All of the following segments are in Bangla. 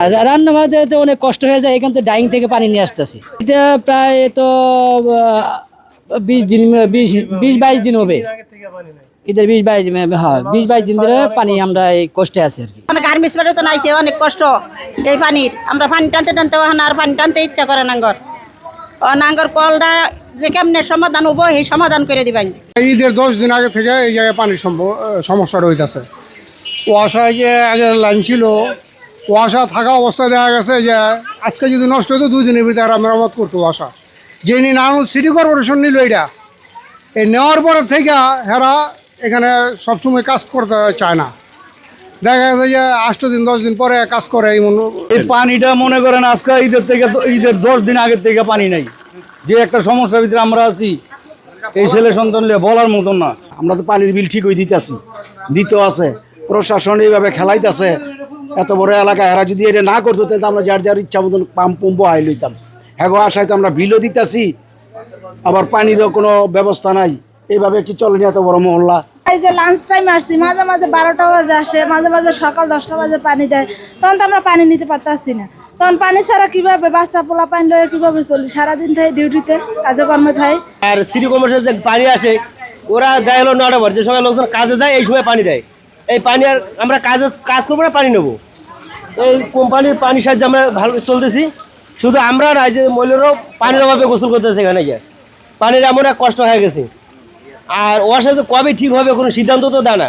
রান্না বান্নাতে অনেক কষ্ট হয়ে যায়, এখান থেকে ডাইং থেকে পানি নিয়ে আসতেছি। এটা প্রায় তো 20 দিন 20-22 দিন হবে। ঈদের 20-22 দিন, হ্যাঁ 20-22 দিন ধরে পানি আমরা এই কষ্টে আছি আর কি। গার্মেন্টস বাড়ি তো নাইছে, অনেক কষ্ট এই পানির। আমরা পানি টানতে টানতে আর পানি টানতে ইচ্ছা করে নাঙ্গর নাঙ্গর কলটা যে কেমনে সমাধান হবো এই সমাধান করে দিবেন। ঈদের 10 দিন আগে থেকে এই জায়গায় পানির সমস্যা রয়েছে। কুয়াশায় যে আগে লাইন ছিল, কুয়াশা থাকা অবস্থায় দেখা গেছে যে আজকে যদি নষ্ট হতো 2 দিনের ভিতরে মেরামত করতো কুয়াশা। যিনি নানুর সিটি কর্পোরেশন নিল এটা, এই নেওয়ার পরে থেকে হেরা এখানে সবসময় কাজ করতে চায় না। দেখা গেছে যে 8 দিন 10 দিন পরে কাজ করে। এই পানিটা মনে করেন আজকে ঈদের 10 দিন আগের থেকে পানি নাই। যে একটা সমস্যার ভিতরে আমরা আছি, এই ছেলে সন্তান বলার মতন না। আমরা তো পানির বিল ঠিক হয়ে দিতেও আছে, প্রশাসন এইভাবে খেলাইতেছে। এত বড় এলাকা এরা যদি এটা না করতো তাহলে আমরা যার যার ইচ্ছা মতন পাম্প আই লইতাম। হ্যাঁ আশায় তো আমরা বিলও দিতেছি, আবার পানিরও কোনো ব্যবস্থা নাই। এইভাবে কি চলেনি এত বড় মহল্লা। এই যে লাঞ্চ টাইম আসছি, মাঝে মাঝে 12টা বাজে আসে, মাঝে মাঝে সকাল 10টা বাজে পানি দেয়। তখন তো আমরা পানি নিতে পারতেছি না। তখন পানি ছাড়া কিভাবে বাচ্চা পোলা পানি লয়ে কিভাবে চলি? সারাদিন থাই ডিউটিতে, কাজে কর্মে থাই। আর সিটি কর্পোরেশনের যে পানি আসে, ওরা দেয় হলো 9টা বাজে, যে সময় লোকজন কাজে যায় এই সময় পানি দেয়। এই পানি আর আমরা কাজ করবো না, পানি নেবো। এই কোম্পানির পানির সাহায্যে আমরা ভালো চলতেছি। শুধু আমরা না, যে মহিলারাও পানির অভাবে গোসল করতেছে এখানে গিয়ে। পানির এমন এক কষ্ট হয়ে গেছে। আর ওর সাথে কবে ঠিক হবে কোনো সিদ্ধান্ত তো দেয় না,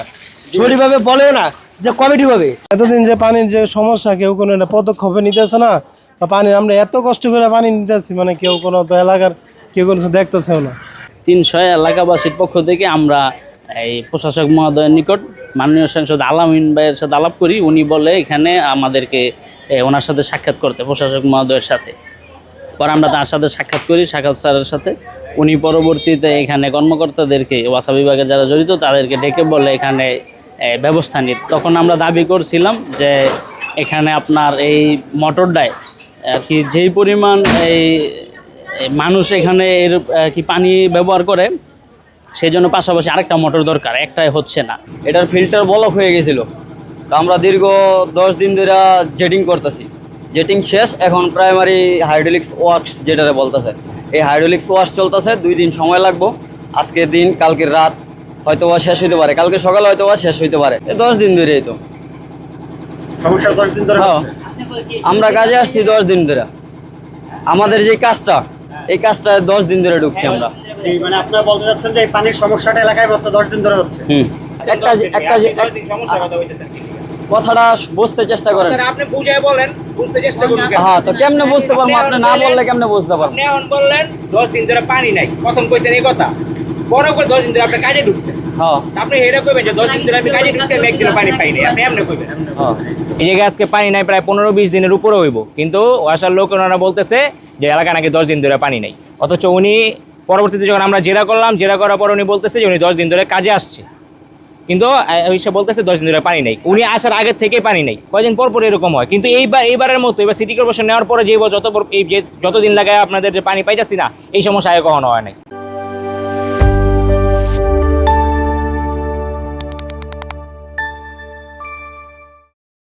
সঠিকভাবে বলেও না যে কবে ঠিক হবে। এতদিন যে পানির যে সমস্যা, কেউ কোনো পদক্ষেপ নিতেছে না। বা পানি আমরা এত কষ্ট করে পানি নিতেছি, মানে কেউ কোনো তো এলাকার কেউ কোনো দেখতেছেও না। 300 এলাকাবাসীর পক্ষ থেকে আমরা এই প্রশাসক মহোদয়ের নিকট মাননীয় সাংসদ আলামিন ভাইয়ের সাথে আলাপ করি। উনি বলে এখানে আমাদেরকে ওনার সাথে সাক্ষাৎ করতে, প্রশাসক মহোদয়ের সাথে। পরে আমরা তার সাথে সাক্ষাৎ করি, সাক্ষাৎ স্যারের সাথে। উনি পরবর্তীতে এখানে কর্মকর্তাদেরকে, ওয়াসা বিভাগে যারা জড়িত তাদেরকে ডেকে বলে এখানে ব্যবস্থা নিতে। তখন আমরা দাবি করছিলাম যে এখানে আপনার এই মোটরটায় আর কি যেই পরিমাণ এই মানুষ এখানে এর কি পানি ব্যবহার করে, সেই জন্য পাশাপাশি আরেকটা মোটর দরকার, একটাই হচ্ছে না। এটার ফিল্টার ব্লক হয়ে গেছিল। তো আমরা দীর্ঘ 10 দিন ধরে জেটিং করতেছি। জেটিং শেষ, এখন প্রাইমারি হাইড্রোলিক্স ওয়ার্কস যেটারে বলতেছে, এই হাইড্রোলিক্স ওয়ার্কস চলতেছে। 2 দিন সময় লাগবো। আজকের দিন, কালকের রাত হয়তো শেষ হইতে পারে, কালকে সকালে হয়তো শেষ হইতে পারে। 10 দিন ধরে এই তো সমস্যা। 10 দিন ধরে আমরা কাজে আসছি 10 দিন ধরে। আমাদের যে কাজটা, এই কাজটা 10 দিন ধরে ঢুকছি আমরা। মানে আপনারা বলতে চাচ্ছেন যে এই পানির সমস্যাটা এলাকায় মাত্র 10 দিন ধরে হচ্ছে। কথাটা বুঝতে চেষ্টা করেন। আপনি বুঝাই বলেন, বুঝতে চেষ্টা করুন। হ্যাঁ, তো কেমনে বুঝতে পারবো? আপনি না বললে কেমনে বুঝতে পারবো? আপনি এখন বললেন 10 দিন ধরে পানি নাই, প্রথম কইছেন এই কথা। বড় করে 10 দিন ধরে আপনি কাজে ঢুকছেন। হ্যাঁ, আপনি এটা কইবেন যে 10 দিন ধরে আমি কাজে ঢুকছি, আমি একদিন পানি পাই নাই। আপনি এমনি কইবেন। হ্যাঁ, এই জায়গায় আজকে পানি নাই প্রায় 15-20 দিনের উপরে হইব, কিন্তু আসার লোক ওনারা বলতেছে যে এলাকা নাকি 10 দিন ধরে পানি নাই। অথচ উনি পরবর্তীতে যখন আমরা জেরা করলাম, জেরা করার পর উনি বলতেছে যে উনি 10 দিন ধরে কাজে আসছে, কিন্তু সে বলতেছে 10 দিন ধরে পানি নেই। উনি আসার আগের থেকে পানি নেই, কয়দিন পর পর এরকম হয়। কিন্তু এইবারের মতো এবার সিটি কর্পোরেশন নেওয়ার পরে যতদিন লাগায় আপনাদের যে পানি পাইতেছি না, এই সমস্যা আগে কখনো হয় নাই।